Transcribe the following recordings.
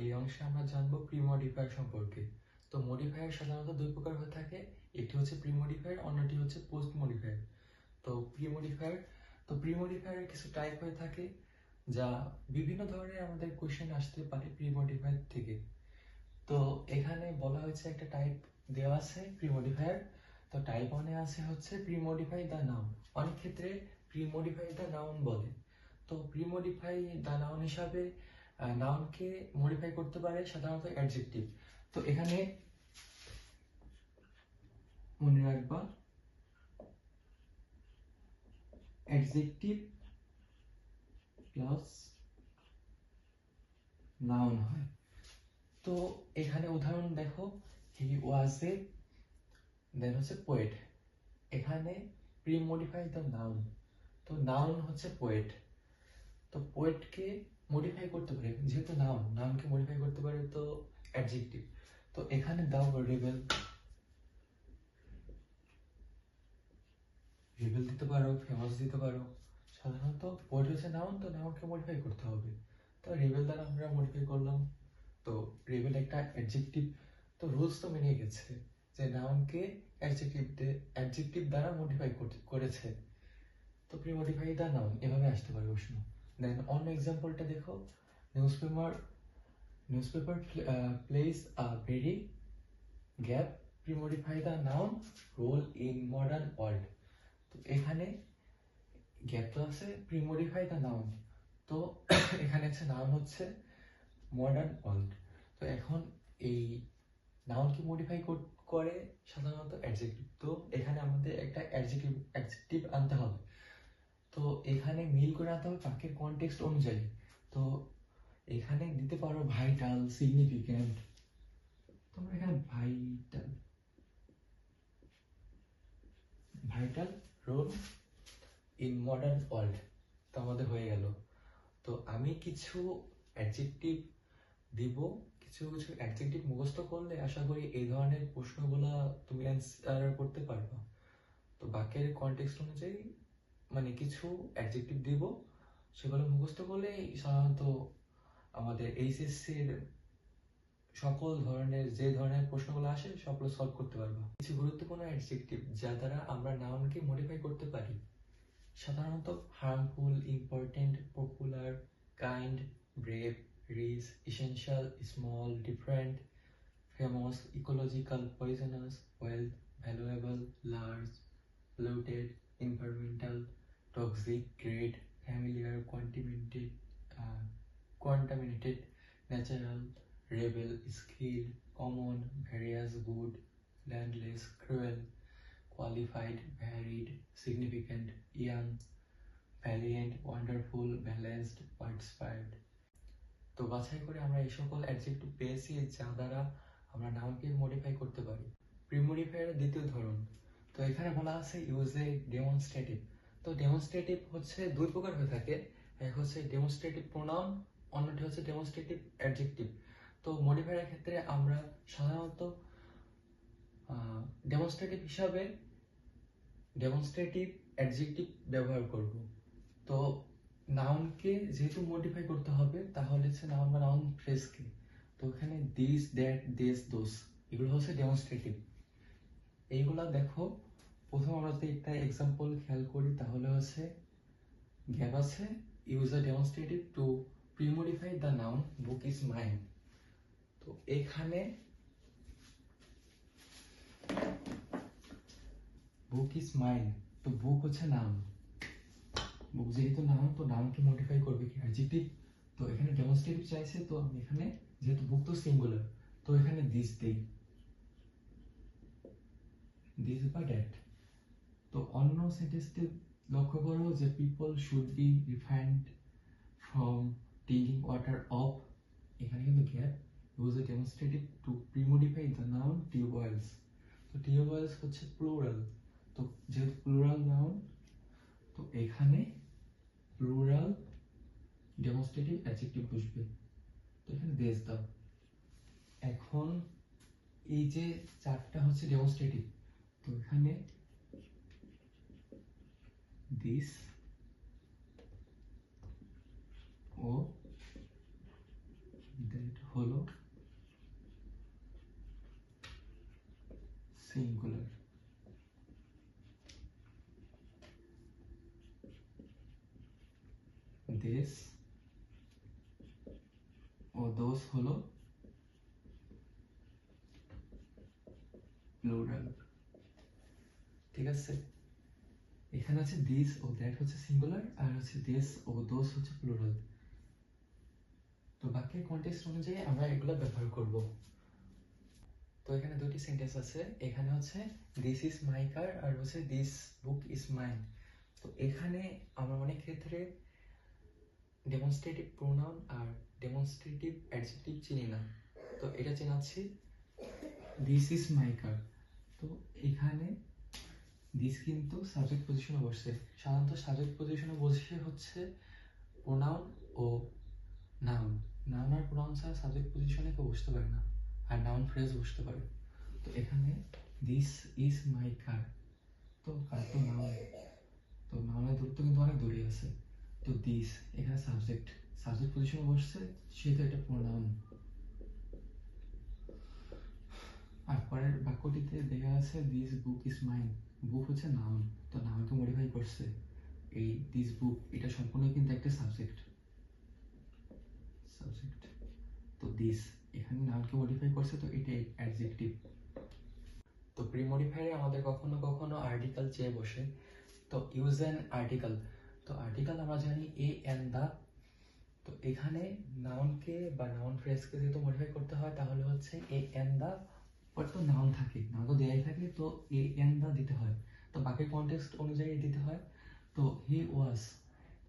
এই অংশে আমরা জানবো প্রি মডিফায়ার সম্পর্কে। তো মডিফায়ার সাধারণত দুই প্রকার হয়ে থাকে, একটি হচ্ছে প্রি মডিফায়ার, অন্যটি হচ্ছে পোস্ট মডিফায়ার। তো প্রি মডিফায়ারের কিছু টাইপ হয়ে থাকে যা বিভিন্ন ধরনের আমাদের কোশ্চেন আসতে পারে প্রি মডিফায়ার থেকে। তো এখানে বলা হয়েছে একটা টাইপ দেওয়া আছে প্রি মডিফায়ার। তো টাইপ 1 এ আছে হচ্ছে প্রি মডিফাই দ্য নাউন। অনেক ক্ষেত্রে প্রি মডিফাই দ্য নাউন বলে। তো প্রি মডিফাই দ্য নাউন হিসাবে নাউনকে মডিফাই করতে পারে সাধারণত অ্যাডজেক্টিভ। তো এখানে মনে রাখবা অ্যাডজেক্টিভ প্লাস নাউন হয়। তো এখানে উদাহরণ দেখো, হি ওয়াজ এ দেন হচ্ছে পোয়েট। এখানে প্রি মডিফাই দ্য নাউন, তো নাউন হচ্ছে পোয়েট। তো পোয়েটকে মডিফাই করতে পারে, যেহেতু নাউনকে মডিফাই করতে পারে তো অ্যাডজেক্টিভ। তো এখানে দাও রেবেল দিতে পারো, ফেমাস দিতে পারো। সাধারণত পোয়েট হচ্ছে নাউন, তো নাউনকে মডিফাই করতে হবে। তো রেবেল দ্বারা আমরা মডিফাই করলাম, তো রেবেল একটা অ্যাডজেক্টিভ। তো রুলস তো মেনে গেছে যে নাউনকে অ্যাডজেক্টিভ দ্বারা মডিফাই করেছে। তো প্রি মডিফাই দ্য নাউন এভাবে আসতে পারে প্রশ্ন। দেন অন্য এক্সাম্পলটা দেখো, newspaper plays a very gap pre-modify the noun role in modern world. তো এখানে গ্যাপ তো আছে, pre-modify the noun। তো এখানে হচ্ছে নাউন হচ্ছে মডার্ন ওয়ার্ল্ড। তো এখন এই নাউনকে মডিফাই করে সাধারণত অ্যাডজেক্টিভ। তো এখানে আমাদের একটা অ্যাডজেক্টিভ আনতে হবে। তো এখানে মিল করে আনতে হবে বাক্যের কনটেক্সট অনুযায়ী। তো এখানে দিতে পারো ভাইটাল, সিগনিফিক্যান্ট। তোমরা এখানে vital role in modern world তো আমাদের হয়ে গেল। তো আমি কিছু অ্যাডজেক্টিভ দিব, কিছু অ্যাডজেক্টিভ মুখস্থ করলে আশা করি এই ধরনের প্রশ্নগুলো তুমি অ্যান্সার করতে পারবা। তো বাক্যের কনটেক্সট অনুযায়ী মানে কিছু অ্যাডজেক্টিভ দিব, সেগুলো মুখস্থ করলে সাধারণত আমাদের এইচএসসির সকল ধরনের যে ধরনের প্রশ্নগুলো আসে সবগুলো সলভ করতে পারবা। কিছু গুরুত্বপূর্ণ অ্যাডজেক্টিভ যা দ্বারা আমরা নাউনকে মডিফাই করতে পারি, সাধারণত harmful, important, popular, kind, brave, rich, essential, small, different, famous, ecological, poisonous, wealth, valuable, large, polluted, environmental, toxic, great, familiar, contaminated, natural, rebel, skilled, common, various, good, landless, cruel, qualified, varied, significant, young, valiant, wonderful, balanced, participant। তো বাছাই করে আমরা এই সকল adjective পেয়েছি যা দ্বারা আমরা নাউনকে মডিফাই করতে পারি। প্রিমডিফায়ারের দ্বিতীয় ধরন, তো এখানে বলা আছে ইউজ এ ডেমনস্ট্রেটিভ। তো ডেমনস্ট্রেটিভ হচ্ছে দুই প্রকার হয়ে থাকে, এক হচ্ছে ডেমনস্ট্রেটিভ প্রোনাউন, অন্যটি হচ্ছে ডেমনস্ট্রেটিভ অ্যাডজেক্টিভ। তো মডিফায়ারের ক্ষেত্রে আমরা সাধারণত ডেমনস্ট্রেটিভ হিসাবে ডেমনস্ট্রেটিভ অ্যাডজেক্টিভ ব্যবহার করব। তো নাউনকে যেহেতু মডিফাই করতে হবে তাহলে হচ্ছে নাউন বা নাউন ফ্রেজকে, তো এখানে দিস, দ্যাট, দিস, দোস এগুলো হচ্ছে ডেমনস্ট্রেটিভ। এইগুলা দেখো, প্রথম আমরা যদি একটা এক্সাম্পল খেয়াল করি তাহলে হচ্ছে গ্যাপ আছে, use a demonstrative to premodify the noun book is mine. তো এখানে বুক ইজ মাইন, তো বুক হচ্ছে নাউন, বুক যেহেতু নাউন তো নাউনকে মডিফাই করবে কি অ্যাডজেক্টিভ। তো এখানে ডেমনস্ট্রেটিভ চাইছে, তো আমি এখানে যেহেতু বুক তো সিঙ্গুলার তো এখানে দিস দেই, দিস বা দ্যাট। তো অন্য সেন্টেন্সটি লক্ষ্য করো যে people should be refined from drinking water of, এখানে কিন্তু gap, use a demonstrative to premodify the noun tubewells. তো টিউবওয়েলস হচ্ছে প্লুরাল, তো যেহেতু প্লুরাল নাউন তো এখানে প্লুরাল ডেমনস্ট্রেটিভ অ্যাডজেক্টিভ বসবে। তো এখানে দেশ দাও। এখন এই যে চারটা হচ্ছে ডেমনস্ট্রেটিভ, তো এখানে দিস ও দ্যাট হলো সিঙ্গুলার। দিস ও দোজ হলো প্লুরাল। ঠিক আছে, এখানে আছে দিস ও দ্যাট হচ্ছে সিঙ্গুলার, আর হচ্ছে দিস ও দোজ হচ্ছে প্লুরাল। তো বাক্যের কনটেক্সট অনুযায়ী আমরা এগুলো ব্যবহার করব। তো এখানে দুটি সেন্টেন্স আছে, এখানে হচ্ছে দিস ইজ মাই কার আর হচ্ছে দিস বুক ইজ মাইন। তো এখানে আমরা অনেক ক্ষেত্রে ডেমনস্ট্রেটিভ প্রোনাউন আর ডেমনস্ট্রেটিভ অ্যাডজেক্টিভ চিনি না, তো এটা চেনাচ্ছি। দিস ইজ মাই কার, তো এখানে দিস কিন্তু সাবজেক্ট পজিশনে বসছে। সাধারণত সাবজেক্ট পজিশনে বসে হচ্ছে প্রোনাউন ও নাউন। নাউন আর প্রোনাউন ছাড়া সাবজেক্ট পজিশনে কেউ বসতে পারে না, আর নাউন ফ্রেজ বসতে পারে। তো এখানে দিস ইজ মাই কার, তো কার তো নাউন, তো নাউনের দূরত্ব কিন্তু অনেক দূরে আছে। তো দিস এখানে সাবজেক্ট, সাবজেক্ট পজিশনে বসছে, সেহেতু এটা প্রোনাউন। আর পরের বাক্যটিতে দেখা আছে দিস বুক ইজ মাইন, বুক হচ্ছে নাউন, তো নাউনকে মডিফাই করছে এই দিস বুক, এটা সম্পূর্ণ কিন্তু একটা সাবজেক্ট। সাবজেক্ট তো দিস এখানে নাউনকে মডিফাই করছে, তো এটা অ্যাডজেক্টিভ। তো প্রি মডিফায়ারে আমাদের কখনো কখনো আর্টিকেল চেয়ে বসে, তো ইউজ অ্যান আর্টিকেল। তো আর্টিকেল আমরা জানি এ এন দা, তো এখানে নাউনকে বা নাউন ফ্রেজকে যেহেতু মডিফাই করতে হয়, তাহলে হচ্ছে এ এন দা, পরে তো নাউন থাকে, নাউন তো দেয়াই থাকে, তো এ এন দা দিতে হয়। তো বাকি কনটেক্সট অনুযায়ী দিতে হয়। তো he was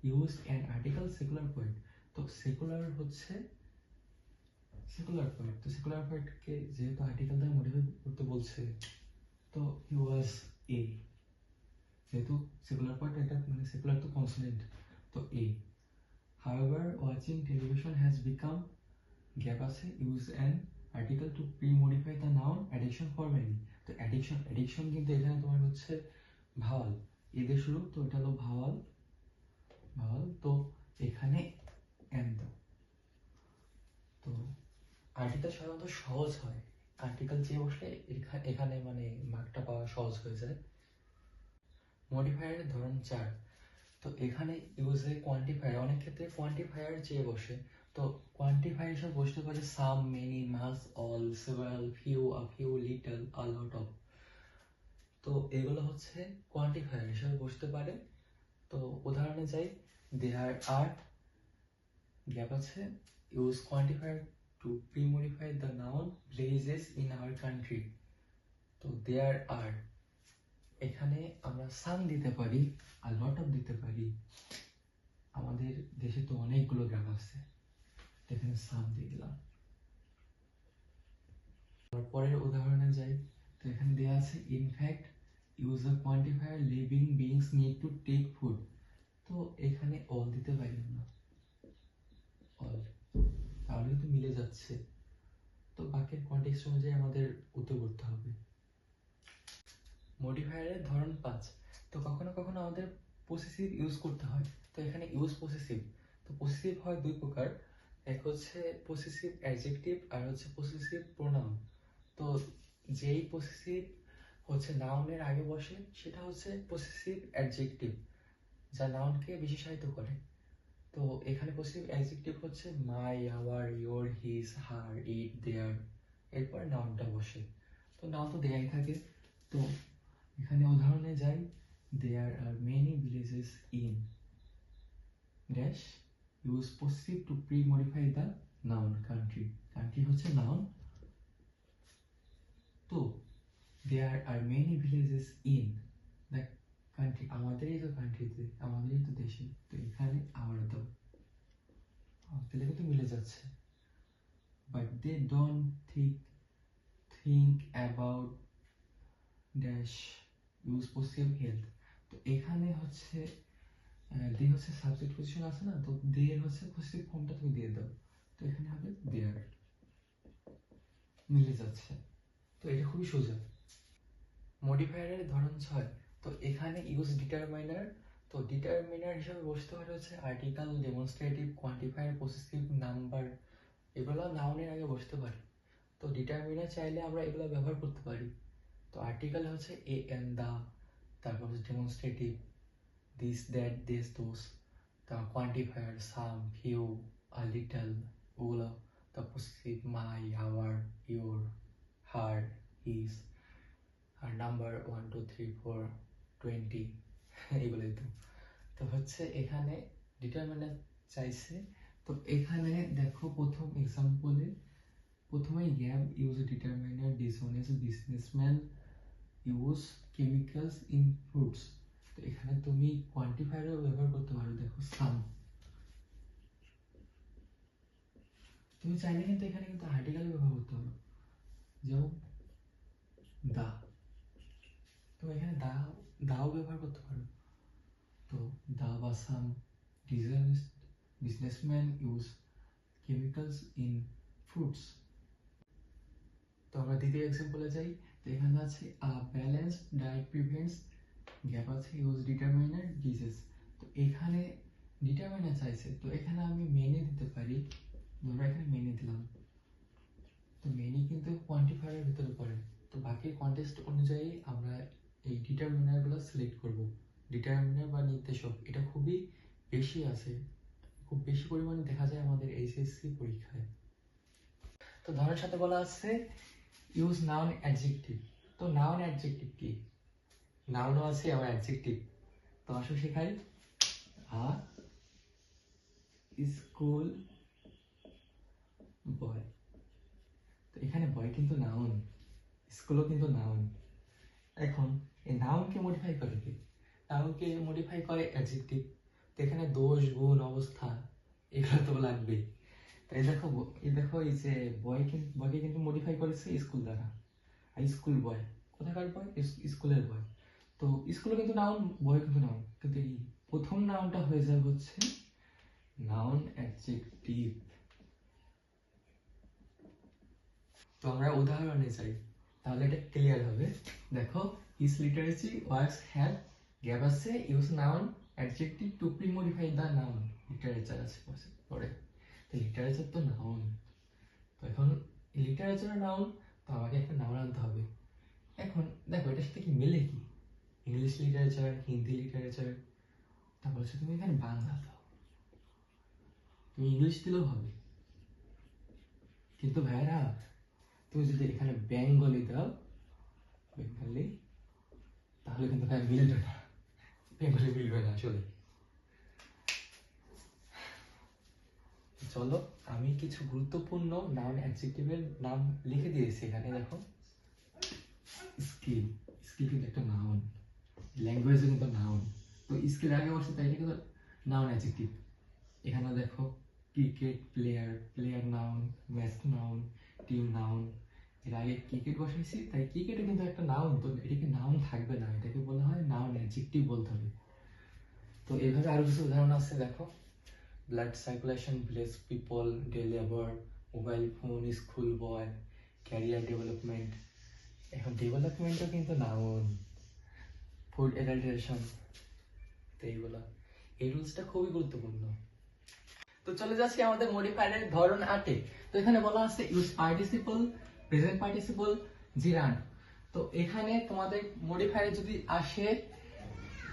use an article secular point, তো সেকুলার হচ্ছে সেকুলার পয়েন্ট, তো সেকুলার পয়েন্টকে যেহেতু আর্টিকেল দ্বারা মডিফাই করতে বলছে, তো হি ওয়াজ এ, যেহেতু সেকুলার পয়েন্ট এটা মানে সেকুলার তো কনসোনেন্ট, তো এ। However, watching television has become gap আছে use an article to pre-modify the noun addiction for many। তো addiction কিন্তু এখানে তোমার হচ্ছে ভাওয়াল, এ দিয়ে শুরু, তো এটা হলো ভাওয়াল, তো এখানে এন দাও। তো আর্টিকেল সাধারণত সহজ হয়, আর্টিকেল চেয়ে বসলে এখানে মানে মার্কটা পাওয়া সহজ হয়ে যায়। মডিফায়ারের ধরন 4। তো এখানে ইউজে কোয়ান্টিফায়ার, অনেক ক্ষেত্রে কোয়ান্টিফায়ার চেয়ে বসে। তো কোয়ান্টিফায়ার হিসেবে বসতে পারে some, many, much, all, several, few, a few, little, a lot of. তো এগুলো হচ্ছে কোয়ান্টিফায়ার হিসেবে বসতে পারে। তো উদাহরণে যাই, দেয়ার আর গ্যাপ আছে use quantifier two pre modify the noun places in our country. তো দেয়ার আর এখানে আমরা সাম দিতে পারি, আর লট অফ দিতে পারি। আমাদের দেশে তো অনেকগুলো গ্রাম আছে, এখানে সাম দিয়ে দিলাম। পরের উদাহরণে যাই, তো এখানে দেওয়া আছে in fact use a quantifier living beings need to take food. তো এখানে অল দিতে পারি না, অল, তাহলে কিন্তু মিলে যাচ্ছে। তো বাক্যের কনটেক্সট অনুযায়ী আমাদের উত্তর করতে হবে। মডিফায়ারের ধরন 5। তো কখনো কখনো আমাদের পসেসিভ ইউজ করতে হয়, তো এখানে ইউজ পসেসিভ। তো পসেসিভ হয় দুই প্রকার, এক হচ্ছে পসেসিভ অ্যাডজেক্টিভ আর হচ্ছে পসেসিভ প্রোনাউন। তো যেই পসেসিভ হচ্ছে নাউনের আগে বসে সেটা হচ্ছে পসেসিভ অ্যাডজেক্টিভ, যা নাউনকে বিশেষায়িত করে। তো এখানে পসেসিভ অ্যাডজেক্টিভ হচ্ছে মাই, আওয়ার, ইয়োর, হিজ, হার, ইট, দেয়ার, এরপর নাউনটা বসে। তো নাউন তো দেয়াই থাকে। তো এখানে উদাহরণে যাই, there are many villages in dash use possessive to pre modify the noun country. Country হচ্ছে নাউন, তো there are many villages in the country, আমাদেরই তো কান্ট্রিতে, আমাদেরই তো দেশে, তো এখানে আওয়ার দাও, তাহলে কিন্তু মিলে যাচ্ছে। But they don't think about dash use possessive health. তো এখানে হচ্ছে দে হচ্ছে সাবজেক্ট পজিশন আছে না, তো দে হচ্ছে পসেসিভ ফর্মটা তুমি দিয়ে দাও, তো এখানে হবে দেয়ার, মিলে যাচ্ছে। তো এটা খুবই সোজা। মডিফায়ারের ধরন 6। তো এখানে ইউজ ডিটারমাইনার। তো ডিটারমিনার হিসেবে বসতে পারে হচ্ছে article, demonstrative, quantifier, possessive, number, এগুলো নাউনের আগে বসতে পারে। তো ডিটারমিনার চাইলে আমরা এগুলো ব্যবহার করতে পারি। তো আর্টিকেল হচ্ছে এ এন দা, তারপর হচ্ছে demonstrative this that this those, তারপর quantifier some few a little, ওগুলো, তারপর possessive my our your her his, আর নাম্বার 1 2 3 4 20 এগুলোই তো। তো হচ্ছে এখানে ডিটারমিনার চাইছে। তো এখানে দেখো প্রথম এক্সাম্পলে প্রথমে gab use determiner dishonest businessman use chemicals in fruits. তো এখানে তুমি কোয়ান্টিফায়ারও ব্যবহার করতে পারো, দেখো সাম। তুমি চাইলে কিন্তু এখানে কিন্তু আর্টিকেল ব্যবহার করতে পারো, যেমন দা। তুমি এখানে দাও ব্যবহার করতে পারো। তো দা বা some dishonest businessman use chemicals in fruits. তো আমরা দ্বিতীয় এক্সাম্পলে যাই। তো এখানে আছে a balanced diet prevents, gap আছে ইউজ ডিটারমিনার ডিজিজ। তো এখানে ডিটারমিনার চাইছে, তো এখানে আমি মেনে দিতে পারি, ধরো এখানে মেনে দিলাম। তো মেনি কিন্তু কোয়ান্টিফায়ারের ভিতরে পড়ে। তো বাকি কন্টেস্ট অনুযায়ী আমরা এই ডিটারমিনারগুলো সিলেক্ট করব। ডিটারমিনার বা নির্দেশক এটা খুবই বেশি আছে, খুব বেশি পরিমাণে দেখা যায় আমাদের এইচএসসি পরীক্ষায়। তো ধরার সাথে বলা আছে ইউজ নাউন অ্যাডজেক্টিভ। তো নাউন অ্যাডজেক্টিভ কি? নাউনও আছে আবার অ্যাডজেক্টিভ। তো আসো শেখাই। আ স্কুল বয়। তো এখানে বয় কিন্তু নাউন, স্কুলও কিন্তু নাউন। এখন এই নাউনকে মডিফাই করে কি? নাউনকে মডিফাই করে অ্যাডজেক্টিভ। তো এখানে দোষ, গুণ, অবস্থা এগুলো তো লাগবেই। তাই দেখো এই যে বয়কে কিন্তু মডিফাই করেছে স্কুল দ্বারা। আর স্কুল বয় কোথাকার বয়? স্কুলের বয়। তো স্কুলও কিন্তু নাউন, বয় কিন্তু নাউন, কিন্তু এই প্রথম নাউনটা হয়ে যাবে হচ্ছে নাউন অ্যাডজেক্টিভ। তো আমরা উদাহরণে যাই, তাহলে এটা ক্লিয়ার হবে। দেখো his literacy works have gap আছে use noun adjective to pre modify the noun. Literature আছে পরে। তো লিটারেচার তো নাউন। তো এখন লিটারেচার নাউন, তো আমাকে একটা নাউন আনতে হবে। এখন দেখো এটার সাথে কি মিলে কি? ইংলিশ লিটারেচার, হিন্দি লিটারেচার, তারপর হচ্ছে তুমি এখানে বাংলা দাও, তুমি ইংলিশ দিলেও হবে। কিন্তু ভাইরা তুমি যদি এখানে বেঙ্গলি দাও, বেঙ্গলি, তাহলে কিন্তু ভাই মিলবে না, বেঙ্গলি মিলবে না আসলে। চলো আমি কিছু গুরুত্বপূর্ণ নাউন অ্যাডজেক্টিভের নাম লিখে দিয়েছি এখানে। দেখো স্কিল, স্কিল কিন্তু একটা নাউন, ল্যাঙ্গুয়েজও কিন্তু নাউন। তো স্কিল আগে বসে তাই কিন্তু নাউন অ্যাডজেক্টিভ। এখানে দেখো cricket player, player noun, match noun, team noun. এর আগে ক্রিকেট বসাইছি, তাই ক্রিকেটও কিন্তু একটা নাউন। তো এটাকে নাউন থাকবে না, এটাকে বলা হয় নাউন অ্যাডজেক্টিভ বলতে হবে। তো এইভাবে আরো কিছু উদাহরণ আছে দেখো। Blood circulation, village people, day labour, mobile phone, school বয়, ক্যারিয়ার ডেভেলপমেন্ট। এখন ডেভেলপমেন্টও কিন্তু নাউন। Food adulteration. তো এইগুলা, এই রুলসটা খুবই গুরুত্বপূর্ণ। তো চলে যাচ্ছি আমাদের মডিফায়ারের ধরন 8-এ। তো এখানে বলা আছে use participle, present participle, gerund. তো এখানে তোমাদের মডিফায়ারে যদি আসে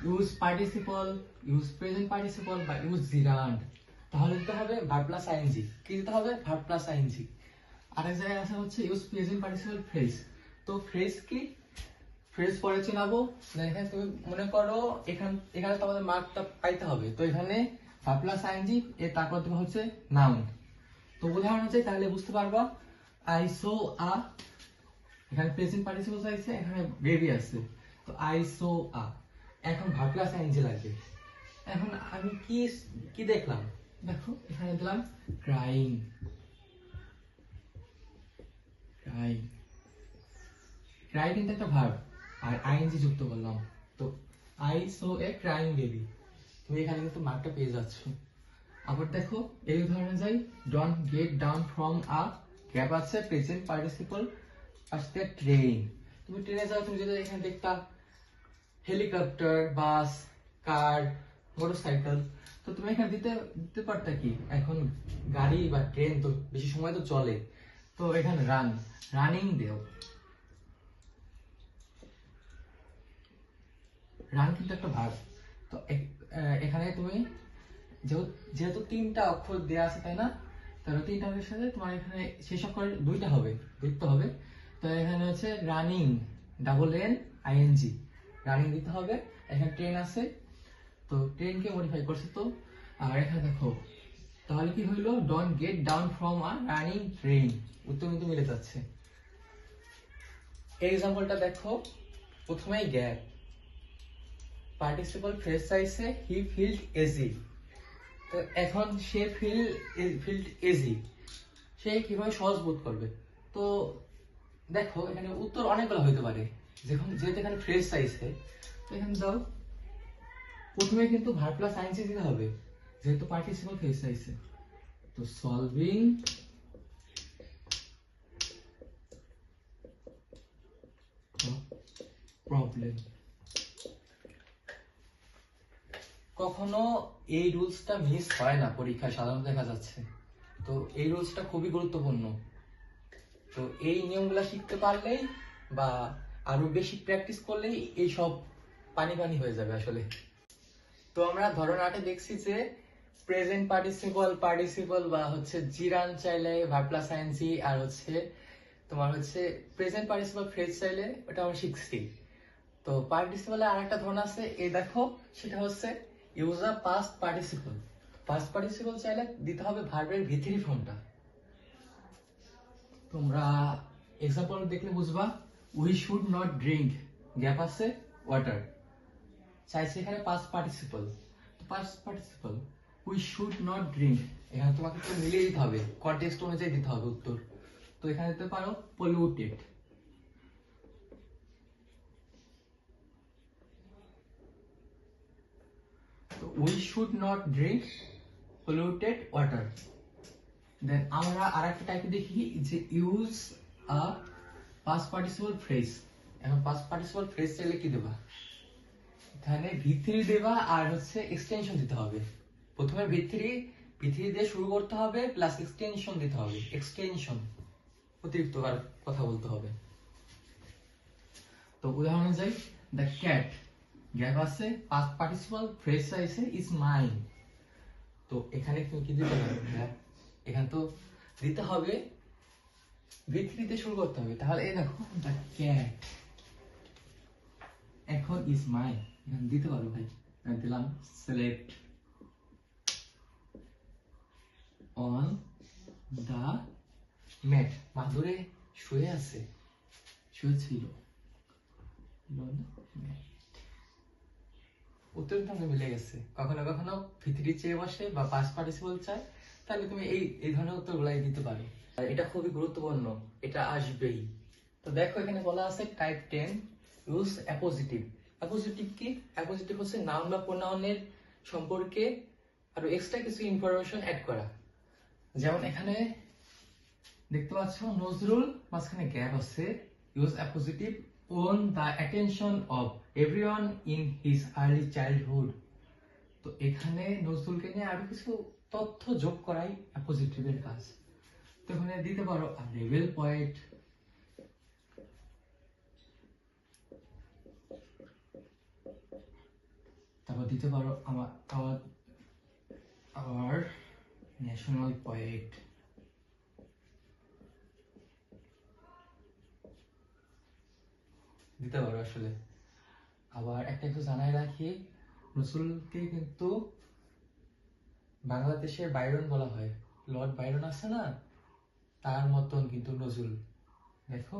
use participle, use present participle বা ইউজ জিরান্ড, তাহলে দিতে হবে ভার্ব প্লাস আইএনজি। কি দিতে হবে? Verb plus ING. আরেক জায়গায় আছে হচ্ছে ইউজ প্রেজেন্ট পার্টিসিপল ফ্রেজ। তো ফ্রেজ কি? ফ্রেজ পরে চেনাবো। এখানে তুমি মনে করো এখানে তোমাদের মার্কটা পাইতে হবে। তো এখানে ভার্ব প্লাস আইএনজি, এর তারপর তোমার হচ্ছে নাউন। তো উদাহরণ হচ্ছে তাহলে বুঝতে পারবা। আই সো আ, এখানে প্রেজেন্ট পার্টিসিপল চাইছে, এখানে বেবি আছে। তো আই সো আ, এখন ভার্ব প্লাস আইএনজি লাগবে। এখন আমি কি দেখলাম? দেখো এখানে দিলাম ক্রাইং, ক্রাইং, ক্রাই কিন্তু একটা ভার্ব, আর আইএনজি যুক্ত করলাম। তো I so a crying baby. তুমি এখানে কিন্তু মার্কটা পেয়ে যাচ্ছ। আবার দেখো এই উদাহরণে যাই। Don't get down from a, gap আছে প্রেজেন্ট পার্টিসিপল, আসছে ট্রেন। তুমি ট্রেনে যাও, তুমি যদি এখানে দেখতা হেলিকপ্টার, বাস, কার, মোটরসাইকেল। তো তুমি এখানে দিতে দিতে পারতা কি, এখন গাড়ি বা ট্রেন তো বেশি সময় তো চলে, তো এখানে রানিং দেও। রান কিন্তু একটা ভার্ব। তো এখানে তুমি যেহেতু তিনটা অক্ষর দেয়া আছে তাই না, তাহলে তিনটা অক্ষরের সাথে তোমার এখানে শেষ অক্ষর দুইটা হবে, দিতে হবে। তো এখানে হচ্ছে রানিং, WNING, রানিং দিতে হবে। এখানে ট্রেন আছে, তো ট্রেনকে মডিফাই করছে। তো আর এখানে দেখো, তাহলে কি হইলো, don't get down from a running train, উত্তর কিন্তু মিলে যাচ্ছে। এই এক্সাম্পলটা দেখো, প্রথমেই গ্যাপ, পার্টিসিপল ফ্রেজ চাইছে হি ফিল্ড এজি। তো এখন সে ফিল্ড এজি, সে কিভাবে সহজ বোধ করবে। তো দেখো এখানে উত্তর অনেকগুলো হইতে পারে, যেহেতু এখানে ফ্রেজ চাইছে, তো এখানে দাও প্রথমে কিন্তু ভার্ব প্লাস আইএনজি দিতে হবে, যেহেতু পার্টিসিপল ফ্রেজ চাইছে। তো সলভিং প্রবলেম। কখনো এই রুলসটা মিস হয় না পরীক্ষায়, সাধারণত দেখা যাচ্ছে। তো এই রুলসটা খুবই গুরুত্বপূর্ণ। তো এই নিয়মগুলো শিখতে পারলেই বা আরো বেশি প্র্যাকটিস করলেই এই সব পানি পানি হয়ে যাবে আসলে। তো আমরা ধরন 8-এ দেখছি যে প্রেজেন্ট পার্টিসিপল বা হচ্ছে জিরান চাইলে ভার্ব প্লাস আইএনজি, আর হচ্ছে তোমার হচ্ছে প্রেজেন্ট পার্টিসিপল ফ্রেজ চাইলে, ওটা আমরা শিখছি। তো পার্টিসিপলের আরেকটা ধরন আছে, এই দেখো, সেটা হচ্ছে use a past participle. Past participle চাইলে দিতে হবে ভার্বের ভিথরি ফর্মটা। তোমরা এক্সাম্পল দেখলে বুঝবা। We should not drink, gap আছে, ওয়াটার, চাইছে এখানে পাস্ট পার্টিসিপল। তো past participle we should not drink, এখানে তোমাকে তো মিলিয়ে দিতে হবে, কনটেক্সট অনুযায়ী দিতে হবে উত্তর। তো এখানে দিতে পারো পলিউটেড। তো we should not drink polluted water. Then আমরা আরেকটা টাইপ দেখি যে use a past participle phrase. এখন পাস্ট পার্টিসিপল ফ্রেজ চাইলে কি দেবা, এখানে ভিথ্রি দেবা আর হচ্ছে এক্সটেনশন দিতে হবে। প্রথমে ভিথ্রি দিয়ে শুরু করতে হবে, প্লাস এক্সটেনশন দিতে হবে, এক্সটেনশন অতিরিক্ত আর কথা বলতে হবে। তো উদাহরণে যাই, দ্য ক্যাট, গ্যাপ আছে, পাস্ট পার্টিসিপল ফ্রেজ চাইছে ইজ মাইন। তো এখানে তুমি কি দিতে পারবে, এখানে তো দিতে হবে ভিথ্রি দিয়ে শুরু করতে হবে। তাহলে এই দেখো, দ্য ক্যাট এখন ইজ মাইন, এখানে দিতে পারো ভাই। আমি দিলাম সেলেক্ট অন দা ম্যাট, মাদুরে শুয়ে আছে, শুয়ে ছিল, উত্তর কিন্তু মিলে গেছে। কখনো কখনো ভিতরি চেয়ে বসে বা পাস্ট পার্টিসিপল চায়, তাহলে তুমি এই ধরনের উত্তরগুলাই দিতে পারো। আর এটা খুবই গুরুত্বপূর্ণ, এটা আসবেই। তো দেখো এখানে বলা আছে টাইপ 10 ইউজ অ্যাপোজিটিভ। অ্যাপোজিটিভ কি? অ্যাপোজিটিভ হচ্ছে নাউন বা প্রোনাউনের সম্পর্কে আরো এক্সট্রা কিছু ইনফরমেশন অ্যাড করা। যেমন এখানে দেখতে পাচ্ছ নজরুল, মাঝখানে গ্যাপ আছে, use appositive on the attention of everyone in his early childhood। তো এখানে নজরুলকে নিয়ে আরো কিছু তথ্য যোগ করাই অ্যাপোজিটিভের কাজ। তো এখানে দিতে পারো a rebel poet, তারপর দিতে পারো our national poet। দিতে পারো আসলে। আবার একটা কিছু জানাই রাখি, নজরুলকে কিন্তু বাংলাদেশের বাইরন বলা হয়। লর্ড বাইরন আছে না, তার মতন কিন্তু নজরুল। দেখো,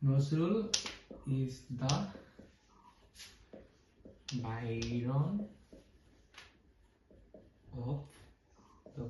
Nazrul is the Byron of the